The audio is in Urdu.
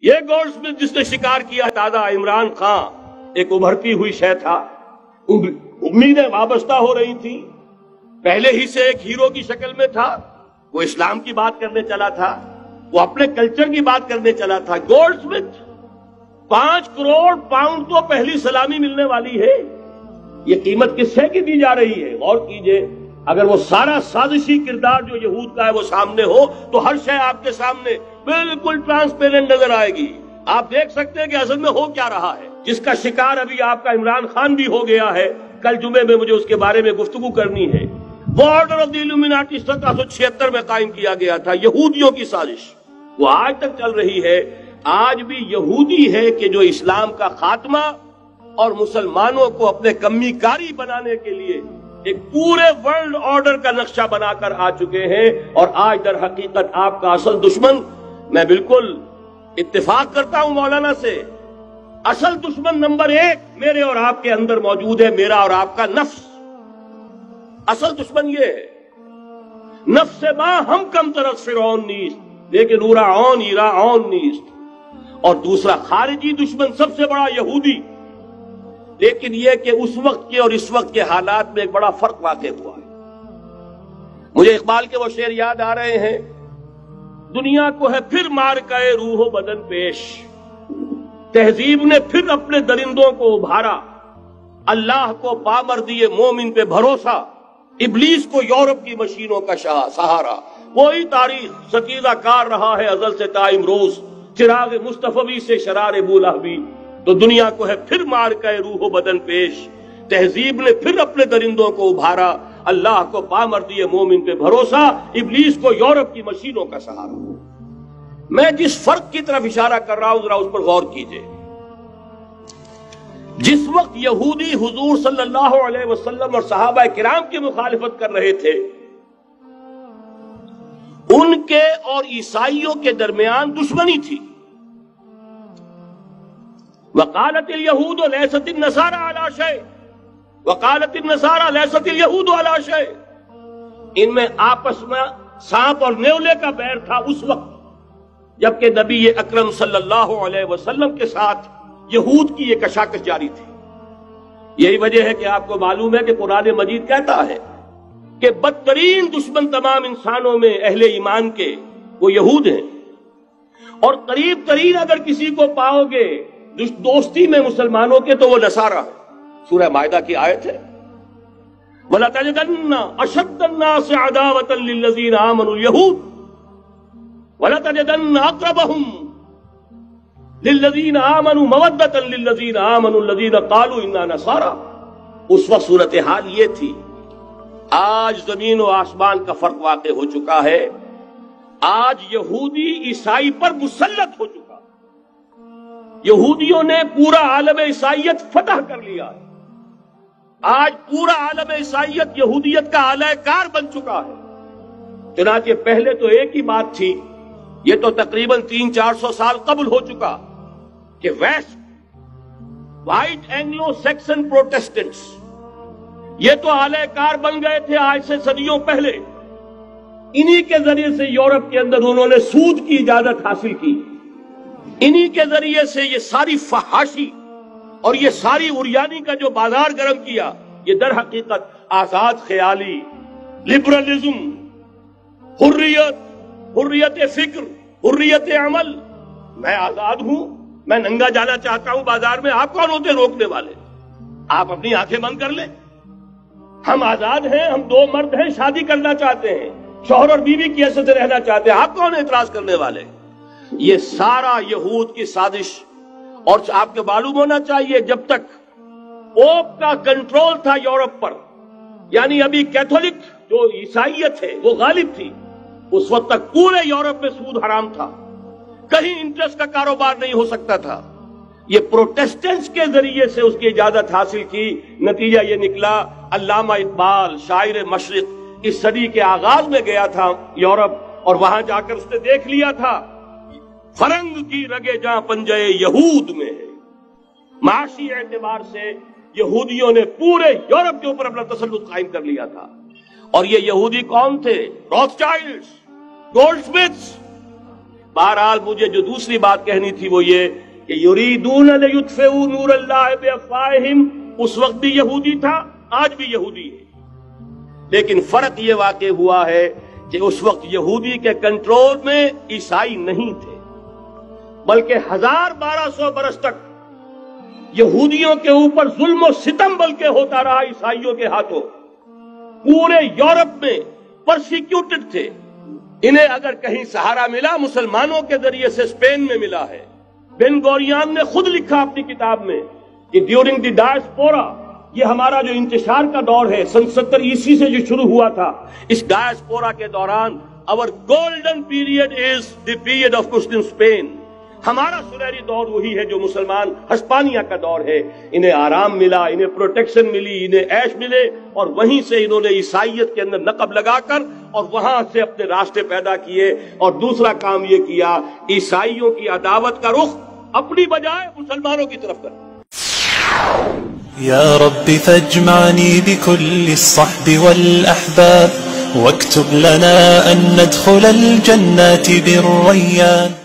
یہ گولڈ سمتھ جس نے شکار کیا تازہ عمران خان ایک ابھرتی ہوئی شے تھا، امیدیں وابستہ ہو رہی تھی، پہلے ہی سے ایک ہیرو کی شکل میں تھا، وہ اسلام کی بات کرنے چلا تھا، وہ اپنے کلچر کی بات کرنے چلا تھا۔ گولڈ سمتھ 5 کروڑ پاؤنڈ تو پہلی سلامی ملنے والی ہے، یہ قیمت کس سے کی دی جا رہی ہے؟ غور کیجئے، اگر وہ سارا سازشی کردار جو یہود کا ہے وہ سامنے ہو تو ہر شے آپ کے سامنے بالکل ٹرانسپیرنٹ نظر آئے گی، آپ دیکھ سکتے ہیں کہ اصل میں ہو کیا رہا ہے، جس کا شکار ابھی آپ کا عمران خان بھی ہو گیا ہے۔ کل جمعے میں مجھے اس کے بارے میں گفتگو کرنی ہے۔ وہ آرڈر آف دی الومناٹی 1776 میں قائم کیا گیا تھا، یہودیوں کی سازش، وہ آج تک چل رہی ہے۔ آج بھی یہودی ہے کہ جو اسلام کا خاتمہ اور مسلمانوں کو اپنے کمی کاری بنانے کے لیے ایک پورے ورلڈ آرڈر کا نقشہ بنا کر آ چکے ہیں، اور آج در حقیقت آپ کا اصل دشمن، میں بالکل اتفاق کرتا ہوں مولانا سے، اصل دشمن نمبر 1 میرے اور آپ کے اندر موجود ہے، میرا اور آپ کا نفس۔ اصل دشمن یہ ہے، نفس ما ہم کم طرف فرعون نیست لیکن اورا عون ایرا عون نیست۔ اور دوسرا خارجی دشمن سب سے بڑا یہودی، لیکن یہ کہ اس وقت کے اور اس وقت کے حالات میں ایک بڑا فرق واقع ہوا ہے۔ مجھے اقبال کے وہ شعر یاد آ رہے ہیں، دنیا کو ہے پھر مار کے روح و بدن پیش، تہذیب نے پھر اپنے درندوں کو ابھارا، اللہ کو پامر دیے مومن پہ بھروسہ، ابلیس کو یورپ کی مشینوں کا سہارا۔ وہی تاریخ ستیزہ کار رہا ہے ازل سے تا امروز، چراغ مصطفی سے شرار بولہبی، تو دنیا کو ہے پھر مار کے روح و بدن پیش، تہذیب نے پھر اپنے درندوں کو ابھارا، اللہ کو پامر دیے مومن پہ بھروسہ، ابلیس کو یورپ کی مشینوں کا سہارا۔ میں جس فرق کی طرف اشارہ کر رہا ہوں ذرا اس پر غور کیجئے۔ جس وقت یہودی حضور صلی اللہ علیہ وسلم اور صحابہ کرام کی مخالفت کر رہے تھے، ان کے اور عیسائیوں کے درمیان دشمنی تھی۔ وقالت اليہود لیست النصارى علی شیء وقالت النصارى لیست اليہود علی شیء، ان میں آپس میں سانپ اور نیولے کا بیر تھا اس وقت، جبکہ نبی اکرم صلی اللہ علیہ وسلم کے ساتھ یہود کی یہ کشاکش جاری تھی۔ یہی وجہ ہے کہ آپ کو معلوم ہے کہ قرآن مجید کہتا ہے کہ بدترین دشمن تمام انسانوں میں اہل ایمان کے وہ یہود ہیں، اور قریب ترین اگر کسی کو پاؤ گے دوستی میں مسلمانوں کے تو وہ نصارہ ہے۔ سورہ مائدہ کی آیت ہے، وَلَتَجِدَنَّ أَشَدَّ النَّاسِ عَدَاوَةً لِلَّذِينَ آمَنُوا الْيَهُودَ وَلَتَجِدَنَّ أَقْرَبَهُمْ لِلَّذِينَ آمَنُوا مَوَدَّةً لِلَّذِينَ آمَنُوا الَّذِينَ قَالُوا إِنَّا نَصَارَى۔ اس وقت صورتحال یہ تھی۔ آج زمین و آسمان کا فرق واقع ہو چکا ہے، آج یہودی عیسائی پر مسلط ہو چکا، یہودیوں نے پورا عالم عیسائیت فتح کر لیا ہے، آج پورا عالم عیسائیت یہودیت کا اعلی کار بن چکا ہے۔ چنانچہ پہلے تو ایک ہی بات تھی، یہ تو تقریباً 300-400 سال قبل ہو چکا، کہ west white Anglo Saxon Protestants یہ تو اعلی کار بن گئے تھے آج سے صدیوں پہلے، انہی کے ذریعے سے یورپ کے اندر انہوں نے سود کی اجازت حاصل کی، انہی کے ذریعے سے یہ ساری فحاشی اور یہ ساری اریانی کا جو بازار گرم کیا، یہ در حقیقت آزاد خیالی، لبرلزم، حریت فکر، حریت عمل، میں آزاد ہوں، میں ننگا جانا چاہتا ہوں بازار میں، آپ کون ہوتے روکنے والے؟ آپ اپنی آنکھیں بند کر لیں، ہم آزاد ہیں، ہم 2 مرد ہیں، شادی کرنا چاہتے ہیں، شوہر اور بیوی کی حیثیت سے رہنا چاہتے ہیں، آپ کون اعتراض کرنے والے؟ یہ سارا یہود کی سازش، اور آپ کو معلوم ہونا چاہیے جب تک پوپ کا کنٹرول تھا یورپ پر، یعنی ابھی کیتھولک جو عیسائیت ہے وہ غالب تھی، اس وقت تک پورے یورپ میں سود حرام تھا، کہیں انٹرسٹ کا کاروبار نہیں ہو سکتا تھا۔ یہ پروٹیسٹنٹس کے ذریعے سے اس کی اجازت حاصل کی، نتیجہ یہ نکلا، علامہ اقبال شاعر مشرق اس صدی کے آغاز میں گیا تھا یورپ، اور وہاں جا کر اس نے دیکھ لیا تھا فرنگ کی رگے جہاں پنجے یہود میں ہے۔ معاشی اعتبار سے یہودیوں نے پورے یورپ کے اوپر اپنا تسلط قائم کر لیا تھا، اور یہ یہودی کون تھے؟ روتھ چائلڈز، گولڈ سمتھس، بہرحال مجھے جو دوسری بات کہنی تھی وہ یہ کہ یریدون لیطفئوا نور اللہ بافواہہم، اس وقت بھی یہودی تھا، آج بھی یہودی ہے، لیکن فرق یہ واقع ہوا ہے کہ اس وقت یہودی کے کنٹرول میں عیسائی نہیں تھے، بلکہ 1200 برس تک یہودیوں کے اوپر ظلم و ستم بلکہ ہوتا رہا عیسائیوں کے ہاتھوں، پورے یورپ میں پرسیکیوٹڈ تھے۔ انہیں اگر کہیں سہارا ملا مسلمانوں کے ذریعے سے اسپین میں ملا ہے۔ بن گوریان نے خود لکھا اپنی کتاب میں کہ ڈیورنگ دی ڈائسپورا، یہ ہمارا جو انتشار کا دور ہے سن 70 عیسوی سے جو شروع ہوا تھا، اس ڈائسپورا کے دوران our golden period is the period of Christian Spain، ہمارا سنہری دور وہی ہے جو مسلمان ہسپانیہ کا دور ہے۔ انہیں آرام ملا، انہیں پروٹیکشن ملی، انہیں عیش ملے، اور وہیں سے انہوں نے عیسائیت کے اندر نقب لگا کر اور وہاں سے اپنے راستے پیدا کیے۔ اور دوسرا کام یہ کیا، عیسائیوں کی عداوت کا رخ اپنی بجائے مسلمانوں کی طرف کر۔ یا رب فاجمعنی بكل الصحب والأحباب واكتب لنا أن ندخل الجنات بالريان۔